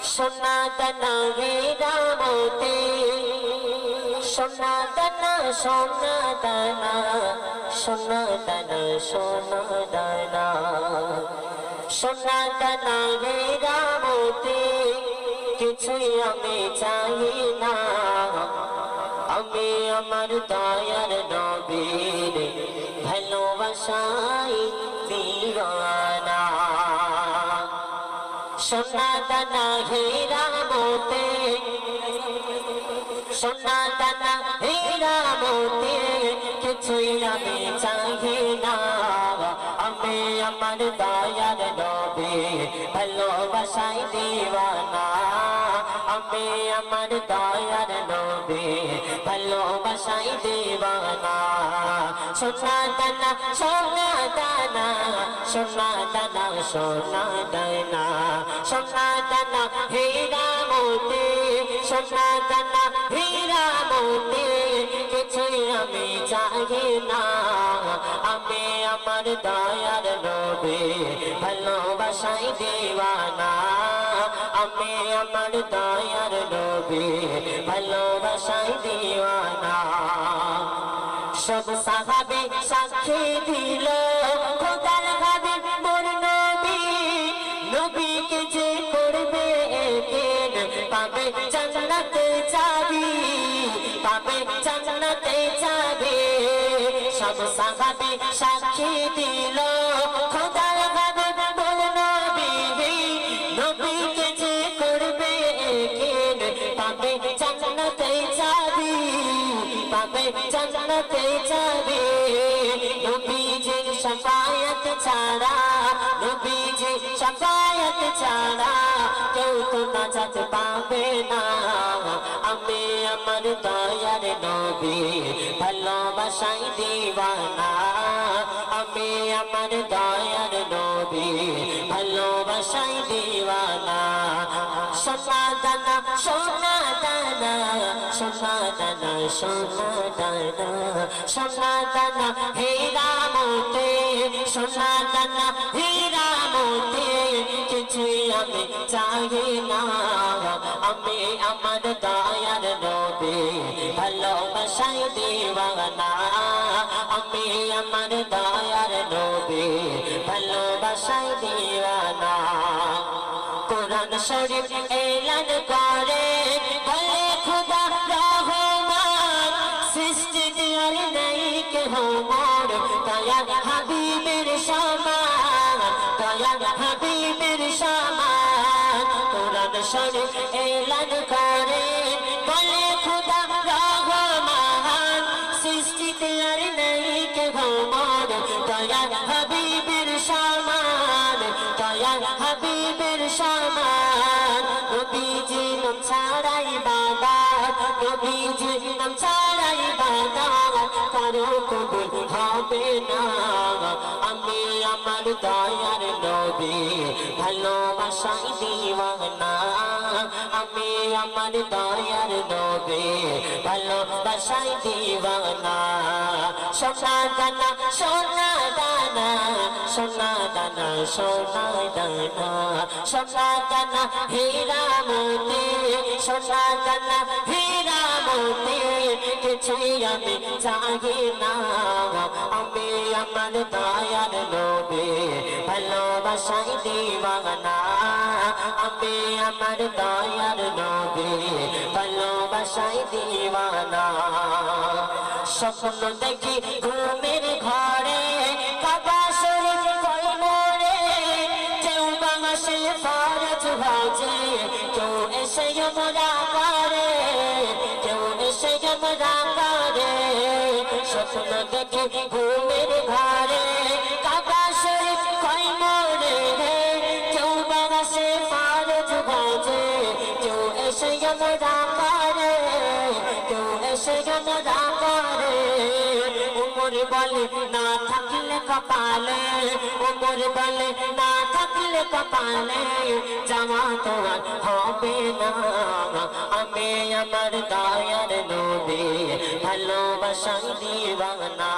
সোনা দানা হীরা মোতি সোনা দানা সোনা দানা সোনা দানা সোনা দানা সোনা দানা হীরা মোতি কিছুই আমি চাই না আমি আমার দয়ার নবীর ভালোবাসাই দিওয়ানা সোনা দানা হীরা মোতি সোনা দানা হীরা মোতি কিছুই আমি চাই না আমি আমার দয়ার নবীর ভালোবাসাই দিওয়ানা আমি আমার দয়ার নবীর ভালোবাসাই দিওয়ানা সোনা দানা সোনা দানা সোনা দানা সোনা দানা সোনা দানা হীরা মোতি সোনা দানা হীরা মোতি কিছুই আমি চাই না আমি আমার দয়ার নবীর ভালোবাসাই দিওয়ানা আমি আমার দয়ার নবীর ভালোবাসাই দিওয়ানা সব সাহাবী সাক্ষী দিল খোদার খাদিম মোর নবী নবীকে যে করবে একদিন পাবে জান্নাতে যাবি পাবে জান্নাতে যাবে সব সাহাবী সাক্ষী দিল খোদার খাদিম মোর নবী নবীকে যে করবে একদিন পাবে জান্নাতে যাবি পাবে জান্নাতে যাবে নবীজির শাফায়াত ছাড়া নবীজির শাফায়াত ছাড়া কেউ তো নাজাত পাবে না আমি আমার দয়ার নবীর ভালোবাসাই দিওয়ানা আমি আমার দয়ার নবীর ভালোবাসাই দিওয়ানা সোনা দানা সোনা দানা সোনা দানা সোনা দানা সোনা দানা হীরা মোতি সোনা দানা হীরা মোতি কিছুই আমি চাই না আমি আমার দয়ার নবীর ভালোবাসাই দিওয়ানা আমি আমার দয়ার নবীর ভালোবাসাই দিওয়ানা কোরআন শরীফ এলান করে বলে খোদা রহমান সৃষ্টি দিয়ার নাই কেহ মোর দয়ার হাবিবের সমান দয়ার হাবিবের সমান কোরআন শরীফ এলান করে বলে খোদা রহমান সৃষ্টি দিয়ার নাই কেহ মোর দয়ার হাবিবের সমান দয়ার হাবিবের সমান নবীজি নাম ছাড়াই ইবাদত নবীজি নাম ছাড়াই ইবাদত কারো কবুল হবে না আমি আমার দয়ার নবীর ভালোবাসাই দিওয়ানা আমি আমার দয়ার নবীর ভালোবাসাই দিওয়ানা সোনা দানা সোনা দানা সোনা দানা সোনা দানা সোনা দানা হীরা মোতি সোনা দানা হীরা মোতি কিছুই আমি চাই না আমি আমার দয়ার নবীর ভালোবাসাই দিওয়ানা আমি আমার দয়ার নবীর ভালোবাসাই দিওয়ানা স্বপ্ন দেখি ঘুমের ঘরে কাবা শরীফ কই মোরে কেউ বাংলাদেশে ফরজ হজে কেউ এসে মোরা করে কেউ এসে মোরা করে স্বপ্ন দেখি ঘুমের ঘরে কাবা শরীফ কই মোরে কেউ বাংলাদেশে ফরজ হজে কেউ এসে মোরা করে কেউ এসে মোরা করে উমর বলে না থাকলে কপালে উমর বলে না থাকলে কপালে জামা তোমার হবে না আমি আমার দয়ার নবীর ভালোবাসাই দিওয়ানা